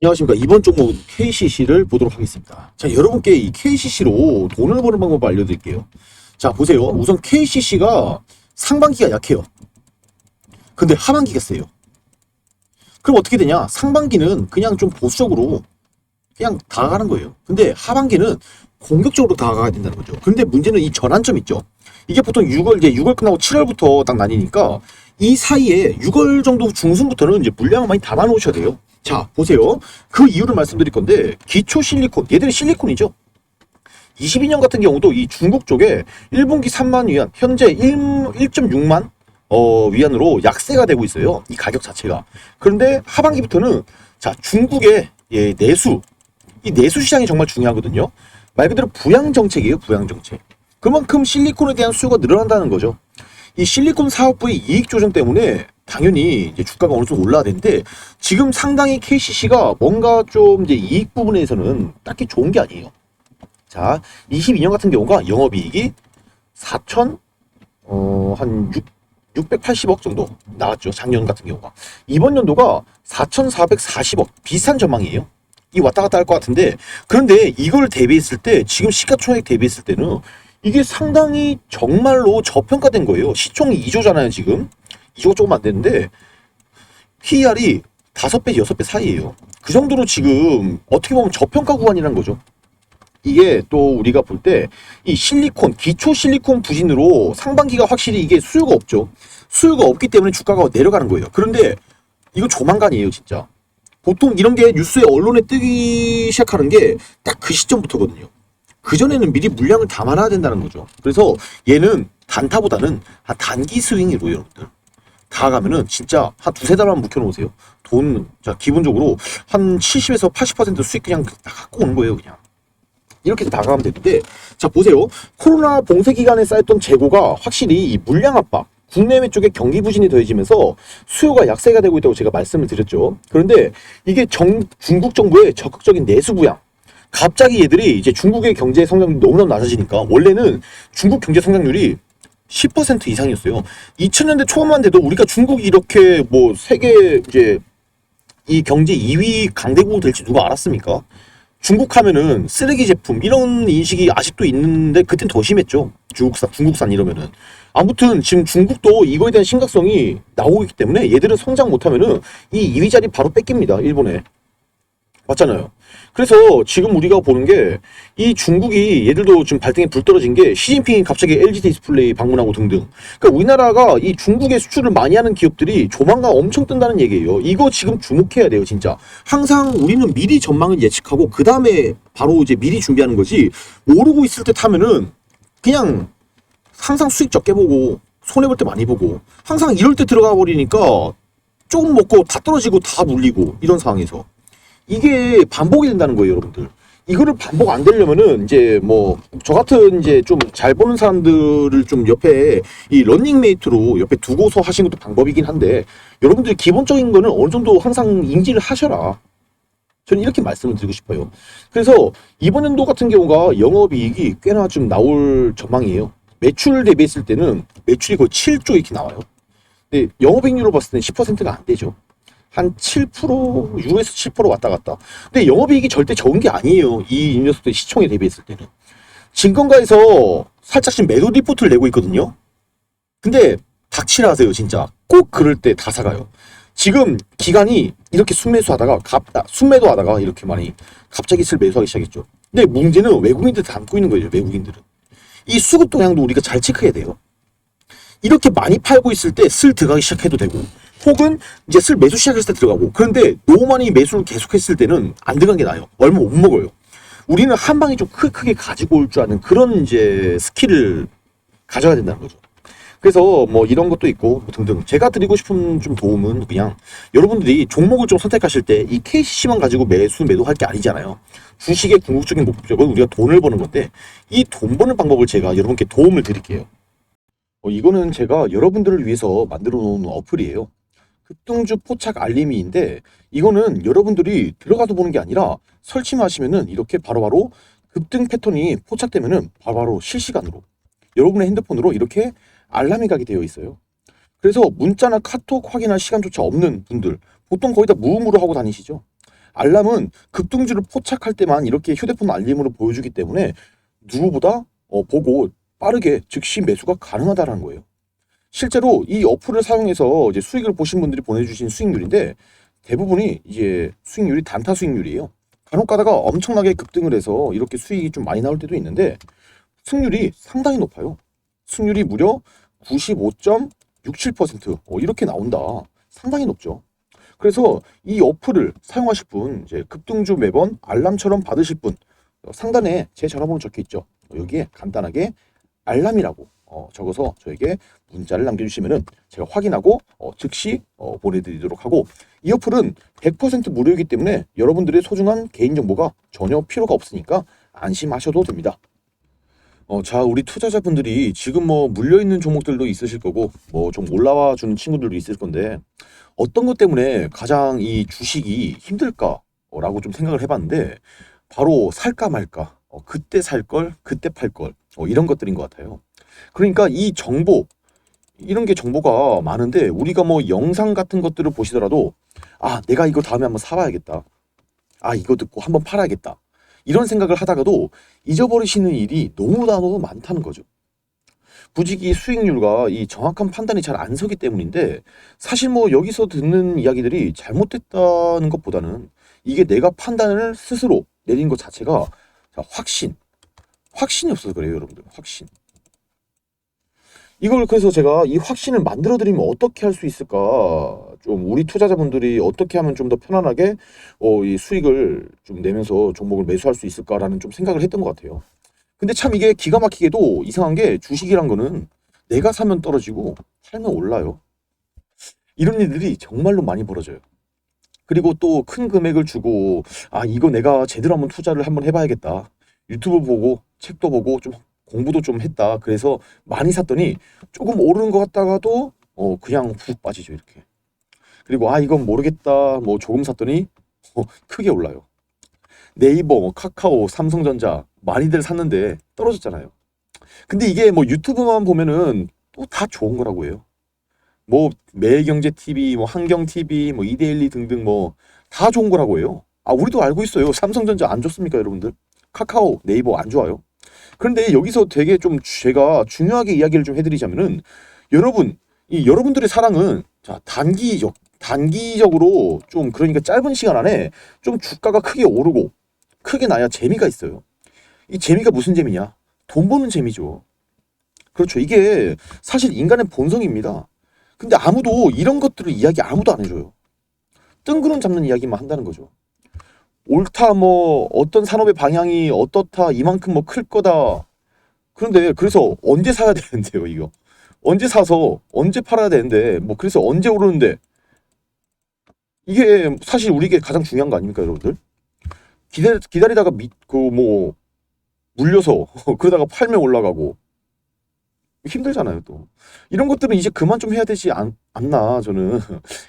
안녕하십니까. 이번 종목 KCC를 보도록 하겠습니다. 자, 여러분께 이 KCC로 돈을 버는 방법을 알려드릴게요. 자, 보세요. 우선 KCC가 상반기가 약해요. 근데 하반기가 세요. 그럼 어떻게 되냐? 상반기는 그냥 좀 보수적으로 그냥 다가가는 거예요. 근데 하반기는 공격적으로 다가가야 된다는 거죠. 근데 문제는 이 전환점 있죠. 이게 보통 6월 끝나고 7월부터 딱 나뉘니까 이 사이에 6월 정도 중순부터는 이제 물량을 많이 담아 놓으셔야 돼요. 자, 보세요. 그 이유를 말씀드릴 건데, 기초 실리콘, 얘들은 실리콘이죠. 22년 같은 경우도 이 중국 쪽에 1분기 3만 위안, 현재 1.6만 위안으로 약세가 되고 있어요. 이 가격 자체가. 그런데 하반기부터는 자, 중국의 내수, 이 내수 시장이 정말 중요하거든요. 말 그대로 부양 정책이에요, 부양 정책. 그만큼 실리콘에 대한 수요가 늘어난다는 거죠. 이 실리콘 사업부의 이익 조정 때문에 당연히 이제 주가가 어느 정도 올라야 되는데, 지금 상당히 KCC가 뭔가 좀 이제 이익 부분에서는 딱히 좋은 게 아니에요. 자, 22년 같은 경우가 영업이익이 4천 한 680억 정도 나왔죠. 작년 같은 경우가. 이번 연도가 4,440억, 비슷한 전망이에요. 이 왔다 갔다 할 것 같은데, 그런데 이걸 대비했을 때, 지금 시가총액 대비했을 때는 이게 상당히 정말로 저평가된 거예요. 시총이 2조잖아요, 지금. 2조 조금 안 되는데, PER이 5배, 6배 사이예요. 그 정도로 지금 어떻게 보면 저평가 구간이라는 거죠. 이게 또 우리가 볼 때 이 실리콘, 기초 실리콘 부진으로 상반기가 확실히 이게 수요가 없죠. 수요가 없기 때문에 주가가 내려가는 거예요. 그런데 이거 조만간이에요, 진짜. 보통 이런 게 뉴스에 언론에 뜨기 시작하는 게 딱 그 시점부터거든요. 그전에는 미리 물량을 담아놔야 된다는 거죠. 그래서 얘는 단타보다는 한 단기 스윙으로 여러분들 다가가면은 진짜 한 두세 달만 묵혀놓으세요. 돈, 자, 기본적으로 한 70에서 80% 수익 그냥 다 갖고 오는 거예요, 그냥. 이렇게 다가가면 되는데, 자, 보세요. 코로나 봉쇄 기간에 쌓였던 재고가 확실히 이 물량 압박, 국내외 쪽에 경기 부진이 더해지면서 수요가 약세가 되고 있다고 제가 말씀을 드렸죠. 그런데 이게 중국 정부의 적극적인 내수 부양, 갑자기 얘들이 이제 중국의 경제 성장률이 너무너무 낮아지니까, 원래는 중국 경제 성장률이 10% 이상이었어요. 2000년대 초반만 돼도 우리가 중국이 이렇게 뭐 세계 이제 이 경제 2위 강대국이 될지 누가 알았습니까? 중국 하면은 쓰레기 제품 이런 인식이 아직도 있는데, 그땐 더 심했죠. 중국산 이러면은. 아무튼 지금 중국도 이거에 대한 심각성이 나오고 있기 때문에 얘들은 성장 못하면은 이 2위 자리 바로 뺏깁니다, 일본에. 맞잖아요. 그래서 지금 우리가 보는 게, 이 중국이 얘들도 지금 발등에 불 떨어진 게, 시진핑이 갑자기 LG 디스플레이 방문하고 등등. 그러니까 우리나라가 이 중국에 수출을 많이 하는 기업들이 조만간 엄청 뜬다는 얘기예요. 이거 지금 주목해야 돼요, 진짜. 항상 우리는 미리 전망을 예측하고 그 다음에 바로 이제 미리 준비하는 거지, 오르고 있을 때 타면은 그냥 항상 수익 적게 보고 손해볼 때 많이 보고, 항상 이럴 때 들어가 버리니까 조금 먹고 다 떨어지고 다 물리고, 이런 상황에서 이게 반복이 된다는 거예요, 여러분들. 이거를 반복 안 되려면은 이제 뭐 저 같은 이제 좀 잘 보는 사람들을 좀 옆에 이 런닝메이트로 옆에 두고서 하시는 것도 방법이긴 한데, 여러분들이 기본적인 거는 어느 정도 항상 인지를 하셔라. 저는 이렇게 말씀을 드리고 싶어요. 그래서 이번 연도 같은 경우가 영업이익이 꽤나 좀 나올 전망이에요. 매출 대비했을 때는 매출이 거의 7조 이렇게 나와요. 근데 영업이익률로 봤을 때는 10%가 안 되죠. 한 7%, 6에서 7% 왔다 갔다. 근데 영업이익이 절대 적은 게 아니에요, 이 녀석들 시총에 대비했을 때는. 증권가에서 살짝 지금 매도 리포트를 내고 있거든요. 근데 닥치라 하세요, 진짜. 꼭 그럴 때 다 사가요. 지금 기간이 이렇게 순매수하다가 순매도하다가 이렇게 많이 갑자기 슬 매수하기 시작했죠. 근데 문제는 외국인들 담고 있는 거예요, 외국인들은. 이 수급 동향도 우리가 잘 체크해야 돼요. 이렇게 많이 팔고 있을 때 슬 들어가기 시작해도 되고, 혹은 이제 슬 매수 시작했을 때 들어가고. 그런데 너무 많이 매수를 계속했을 때는 안 들어간 게 나아요. 얼마 못 먹어요. 우리는 한 방에 좀 크게 가지고 올 줄 아는 그런 이제 스킬을 가져야 된다는 거죠. 그래서 뭐 이런 것도 있고 뭐 등등. 제가 드리고 싶은 좀 도움은, 그냥 여러분들이 종목을 좀 선택하실 때 이 KCC만 가지고 매도할 게 아니잖아요. 주식의 궁극적인 목적은 우리가 돈을 버는 건데, 이 돈 버는 방법을 제가 여러분께 도움을 드릴게요. 이거는 제가 여러분들을 위해서 만들어 놓은 어플이에요. 급등주 포착 알림이인데, 이거는 여러분들이 들어가서 보는 게 아니라 설치만 하시면은 이렇게 바로바로 급등 패턴이 포착되면은 바로바로 실시간으로 여러분의 핸드폰으로 이렇게 알람이 가게 되어 있어요. 그래서 문자나 카톡 확인할 시간조차 없는 분들, 보통 거의 다 무음으로 하고 다니시죠. 알람은 급등주를 포착할 때만 이렇게 휴대폰 알림으로 보여주기 때문에 누구보다 보고 빠르게 즉시 매수가 가능하다는 거예요. 실제로 이 어플을 사용해서 이제 수익을 보신 분들이 보내주신 수익률인데 대부분이 이제 수익률이 단타 수익률이에요. 간혹 가다가 엄청나게 급등을 해서 이렇게 수익이 좀 많이 나올 때도 있는데 승률이 상당히 높아요. 승률이 무려 95.67% 이렇게 나온다. 상당히 높죠. 그래서 이 어플을 사용하실 분, 이제 급등주 매번 알람처럼 받으실 분, 상단에 제 전화번호 적혀 있죠. 여기에 간단하게 알람이라고 적어서 저에게 문자를 남겨주시면은 제가 확인하고 즉시 보내드리도록 하고, 이 어플은 100% 무료이기 때문에 여러분들의 소중한 개인정보가 전혀 필요가 없으니까 안심하셔도 됩니다. 자, 우리 투자자분들이 지금 뭐 물려있는 종목들도 있으실 거고, 뭐 좀 올라와 주는 친구들도 있을 건데, 어떤 것 때문에 가장 이 주식이 힘들까라고 좀 생각을 해봤는데, 바로 살까 말까, 그때 살 걸, 그때 팔 걸, 이런 것들인 것 같아요. 그러니까 이 정보, 이런 게 정보가 많은데, 우리가 뭐 영상 같은 것들을 보시더라도, 아, 내가 이거 다음에 한번 사봐야겠다. 아, 이거 듣고 한번 팔아야겠다. 이런 생각을 하다가도 잊어버리시는 일이 너무나도 많다는 거죠. 부지기 수익률과 이 정확한 판단이 잘 안 서기 때문인데, 사실 뭐 여기서 듣는 이야기들이 잘못됐다는 것보다는 이게 내가 판단을 스스로 내린 것 자체가 확신이 없어서 그래요, 여러분들. 확신. 이걸 그래서 제가 이 확신을 만들어 드리면 어떻게 할 수 있을까? 좀 우리 투자자분들이 어떻게 하면 좀 더 편안하게 이 수익을 좀 내면서 종목을 매수할 수 있을까라는 좀 생각을 했던 것 같아요. 근데 참 이게 기가 막히게도 이상한 게 주식이란 거는 내가 사면 떨어지고 팔면 올라요. 이런 일들이 정말로 많이 벌어져요. 그리고 또 큰 금액을 주고, 아, 이거 내가 제대로 한번 투자를 한번 해봐야겠다. 유튜브 보고 책도 보고 좀 공부도 좀 했다. 그래서 많이 샀더니 조금 오르는 것 같다가도 그냥 훅 빠지죠, 이렇게. 그리고 아, 이건 모르겠다. 뭐 조금 샀더니 크게 올라요. 네이버, 뭐 카카오, 삼성전자 많이들 샀는데 떨어졌잖아요. 근데 이게 뭐 유튜브만 보면은 또 다 좋은 거라고 해요. 뭐 매일경제 TV, 뭐 한경 TV, 뭐 이데일리 등등 뭐 다 좋은 거라고 해요. 아, 우리도 알고 있어요. 삼성전자 안 좋습니까, 여러분들? 카카오, 네이버 안 좋아요. 그런데 여기서 되게 좀 제가 중요하게 이야기를 좀 해드리자면은, 여러분들의 사랑은 자, 단기적으로 좀, 그러니까 짧은 시간 안에 좀 주가가 크게 오르고 크게 나야 재미가 있어요. 이 재미가 무슨 재미냐? 돈 버는 재미죠. 그렇죠. 이게 사실 인간의 본성입니다. 근데 아무도 이런 것들을 이야기 아무도 안 해줘요. 뜬구름 잡는 이야기만 한다는 거죠. 옳다, 뭐 어떤 산업의 방향이 어떻다, 이만큼 뭐 클 거다. 그런데 그래서 언제 사야 되는데요, 이거? 언제 사서 언제 팔아야 되는데, 뭐 그래서 언제 오르는데, 이게 사실 우리에게 가장 중요한 거 아닙니까, 여러분들? 기다리다가 뭐 물려서 그러다가 팔면 올라가고 힘들잖아요, 또. 이런 것들은 이제 그만 좀 해야 되지 않나, 저는.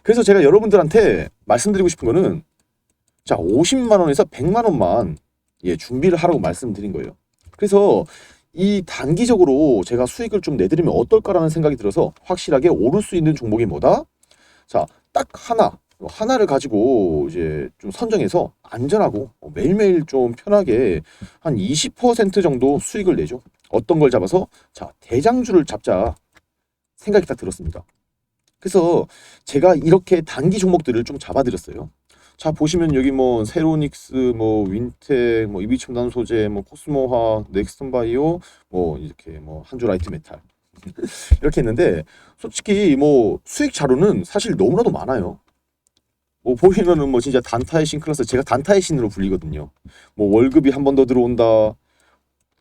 그래서 제가 여러분들한테 말씀드리고 싶은 거는, 자, 50만 원에서 100만 원만 준비를 하라고 말씀드린 거예요. 그래서 이 단기적으로 제가 수익을 좀 내드리면 어떨까라는 생각이 들어서 확실하게 오를 수 있는 종목이 뭐다? 자, 딱 하나를 가지고 이제 좀 선정해서 안전하고 매일매일 좀 편하게 한 20% 정도 수익을 내죠. 어떤 걸 잡아서, 자, 대장주를 잡자 생각이 딱 들었습니다. 그래서 제가 이렇게 단기 종목들을 좀 잡아드렸어요. 자, 보시면 여기 뭐 세로닉스, 뭐 윈텍, 뭐 이비첨단 소재, 뭐 코스모화, 넥스턴바이오, 뭐 이렇게 뭐 한주라이트 메탈 이렇게 했는데, 솔직히 뭐 수익 자료는 사실 너무나도 많아요. 뭐 보시면은 뭐 진짜 단타의 신 클래스, 제가 단타의 신으로 불리거든요. 뭐 월급이 한 번 더 들어온다.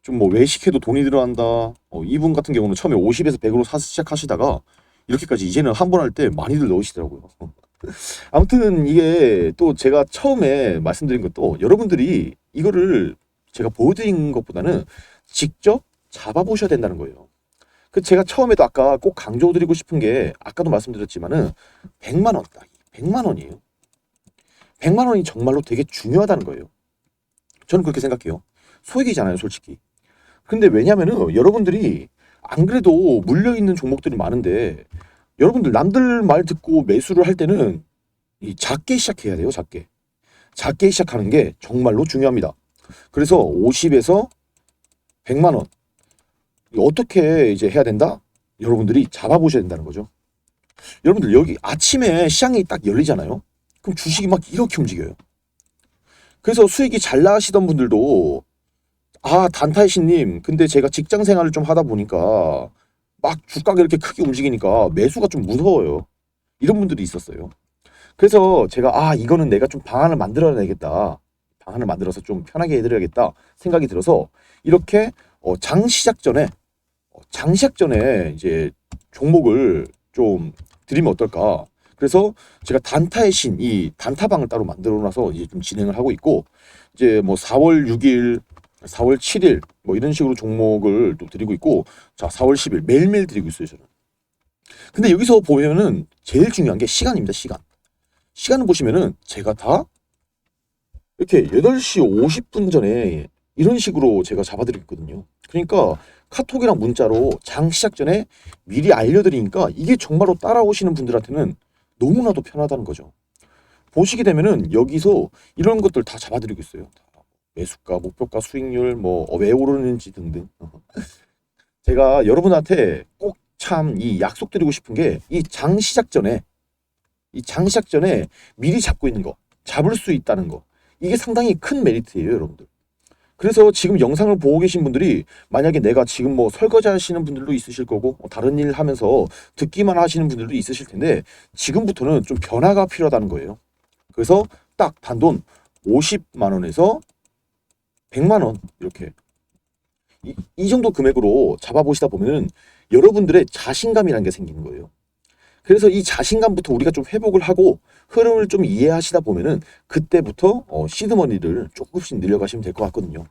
좀 뭐 외식해도 돈이 들어간다. 이분 같은 경우는 처음에 50에서 100으로 시작하시다가 이렇게까지 이제는 한 번 할 때 많이들 넣으시더라고요. 아무튼 이게 또 제가 처음에 말씀드린 것도, 여러분들이 이거를 제가 보여드린 것보다는 직접 잡아보셔야 된다는 거예요. 그 제가 처음에도 아까 꼭 강조드리고 싶은 게, 아까도 말씀드렸지만은 100만 원, 100만 원이에요. 100만 원이 정말로 되게 중요하다는 거예요. 저는 그렇게 생각해요. 소액이잖아요, 솔직히. 근데 왜냐면은 여러분들이 안 그래도 물려있는 종목들이 많은데, 여러분들 남들 말 듣고 매수를 할 때는 작게 시작해야 돼요, 작게. 작게 시작하는 게 정말로 중요합니다. 그래서 50에서 100만 원 어떻게 이제 해야 된다? 여러분들이 잡아보셔야 된다는 거죠. 여러분들 여기 아침에 시장이 딱 열리잖아요. 그럼 주식이 막 이렇게 움직여요. 그래서 수익이 잘 나시던 분들도 단타이신님 근데 제가 직장 생활을 좀 하다 보니까 막 주가가 이렇게 크게 움직이니까 매수가 좀 무서워요. 이런 분들이 있었어요. 그래서 제가 이거는 내가 좀 방안을 만들어야겠다. 방안을 만들어서 좀 편하게 해드려야겠다 생각이 들어서 이렇게 장 시작 전에 이제 종목을 좀 드리면 어떨까. 그래서 제가 단타의 신, 이 단타방을 따로 만들어 놔서 이제 좀 진행을 하고 있고, 이제 뭐 4월 6일, 4월 7일 뭐 이런 식으로 종목을 또 드리고 있고, 자, 4월 10일 매일매일 드리고 있어요, 저는. 근데 여기서 보면은 제일 중요한 게 시간입니다, 시간. 시간을 보시면은 제가 다 이렇게 8시 50분 전에 이런 식으로 제가 잡아드리고 있거든요. 그러니까 카톡이랑 문자로 장 시작 전에 미리 알려드리니까 이게 정말로 따라오시는 분들한테는 너무나도 편하다는 거죠. 보시게 되면은 여기서 이런 것들 다 잡아드리고 있어요. 매수가, 목표가, 수익률, 뭐 왜 오르는지 등등. 제가 여러분한테 꼭 참 이 약속드리고 싶은 게 이 장 시작 전에 미리 잡고 있는 거, 잡을 수 있다는 거. 이게 상당히 큰 메리트예요, 여러분들. 그래서 지금 영상을 보고 계신 분들이 만약에 내가 지금 뭐 설거지 하시는 분들도 있으실 거고 다른 일 하면서 듣기만 하시는 분들도 있으실 텐데 지금부터는 좀 변화가 필요하다는 거예요. 그래서 딱 단돈 50만 원에서 100만 원 이렇게 이 정도 금액으로 잡아보시다 보면은 여러분들의 자신감이라는 게 생기는 거예요. 그래서 이 자신감부터 우리가 좀 회복을 하고 흐름을 좀 이해하시다 보면은 그때부터 시드머니를 조금씩 늘려가시면 될 것 같거든요.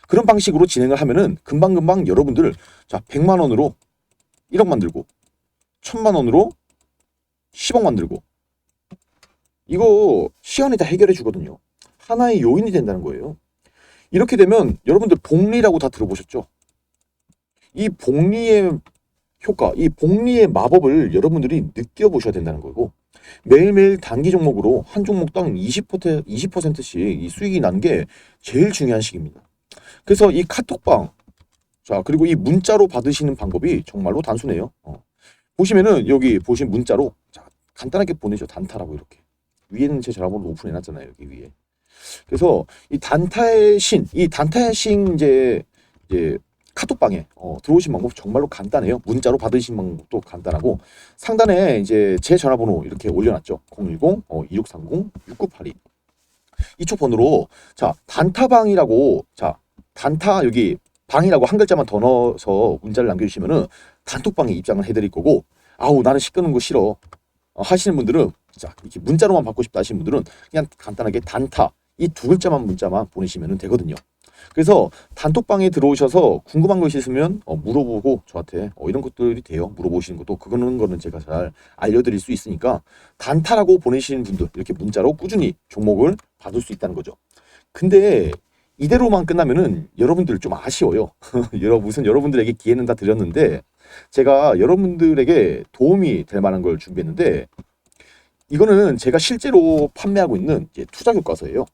그런 방식으로 진행을 하면은 금방금방 여러분들 100만 원으로 1억 만들고 1000만 원으로 10억 만들고 이거 시간이 다 해결해 주거든요. 하나의 요인이 된다는 거예요. 이렇게 되면 여러분들 복리라고 다 들어보셨죠? 이 복리의 효과, 이 복리의 마법을 여러분들이 느껴보셔야 된다는 거고 매일매일 단기 종목으로 한 종목당 20%씩 이 수익이 나는 게 제일 중요한 시기입니다. 그래서 이 카톡방, 그리고 이 문자로 받으시는 방법이 정말로 단순해요. 보시면은 여기 보신 문자로 간단하게 보내죠. 단타라고 이렇게. 위에는 제 전화번호 오픈해놨잖아요. 여기 위에. 그래서 이 단타의 신 이제 카톡방에 들어오신 방법 정말로 간단해요. 문자로 받으신 방법도 간단하고 상단에 이제 제 전화번호 이렇게 올려놨죠. 010-2630-6982 이쪽 번호로 단타방이라고 단타 여기 방이라고 한 글자만 더 넣어서 문자를 남겨주시면은 단톡방에 입장을 해드릴 거고 나는 시끄러운 거 싫어 하시는 분들은 이렇게 문자로만 받고 싶다 하시는 분들은 그냥 간단하게 단타 이 두 글자만 문자만 보내시면 되거든요. 그래서 단톡방에 들어오셔서 궁금한 것이 있으면 물어보고 저한테 이런 것들이 돼요. 물어보시는 것도 거는 제가 잘 알려드릴 수 있으니까 단타라고 보내시는 분들 이렇게 문자로 꾸준히 종목을 받을 수 있다는 거죠. 근데 이대로만 끝나면은 여러분들 좀 아쉬워요. 무슨 여러분들에게 기회는 다 드렸는데 제가 여러분들에게 도움이 될 만한 걸 준비했는데 이거는 제가 실제로 판매하고 있는 이제 투자 교과서예요.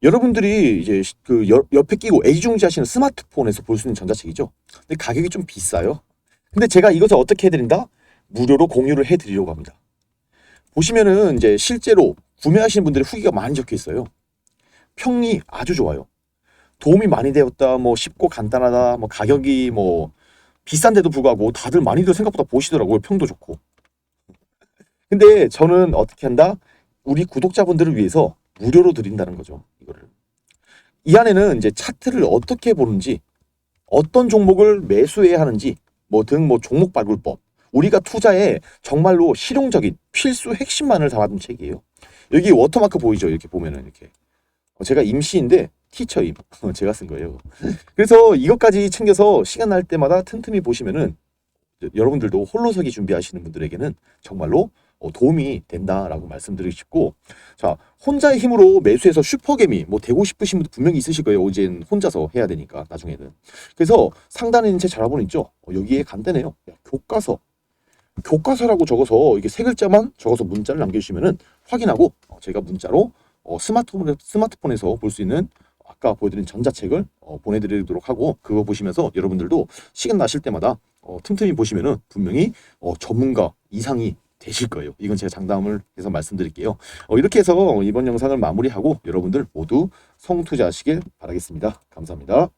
여러분들이 이제 그 옆에 끼고 애지중지 하시는 스마트폰에서 볼 수 있는 전자책이죠. 근데 가격이 좀 비싸요. 근데 제가 이것을 어떻게 해드린다? 무료로 공유를 해드리려고 합니다. 보시면은 이제 실제로 구매하시는 분들의 후기가 많이 적혀 있어요. 평이 아주 좋아요. 도움이 많이 되었다, 뭐 쉽고 간단하다, 뭐 가격이 뭐 비싼데도 불구하고 다들 많이들 생각보다 보시더라고요. 평도 좋고. 근데 저는 어떻게 한다? 우리 구독자분들을 위해서 무료로 드린다는 거죠. 이거를. 이 안에는 이제 차트를 어떻게 보는지, 어떤 종목을 매수해야 하는지, 뭐 종목 발굴법, 우리가 투자에 정말로 실용적인 필수 핵심만을 담아둔 책이에요. 여기 워터마크 보이죠? 이렇게 보면은 이렇게. 제가 임시인데 티처임 제가 쓴 거예요. 그래서 이것까지 챙겨서 시간 날 때마다 틈틈이 보시면은 여러분들도 홀로서기 준비하시는 분들에게는 정말로 도움이 된다라고 말씀드리고 싶고 혼자의 힘으로 매수해서 슈퍼개미 뭐 되고 싶으신 분들 분명히 있으실 거예요. 이젠 혼자서 해야 되니까 나중에는. 그래서 상단에 있는 제 전화번호 있죠. 여기에 간단해요. 교과서라고 적어서 이게 세 글자만 적어서 문자를 남겨주시면은 확인하고 제가 문자로 스마트폰에서 볼 수 있는 아까 보여드린 전자책을 보내드리도록 하고, 그거 보시면서 여러분들도 시간 나실 때마다 틈틈이 보시면은 분명히 전문가 이상이 되실 거예요. 이건 제가 장담을 해서 말씀드릴게요. 이렇게 해서 이번 영상을 마무리하고 여러분들 모두 성투자하시길 바라겠습니다. 감사합니다.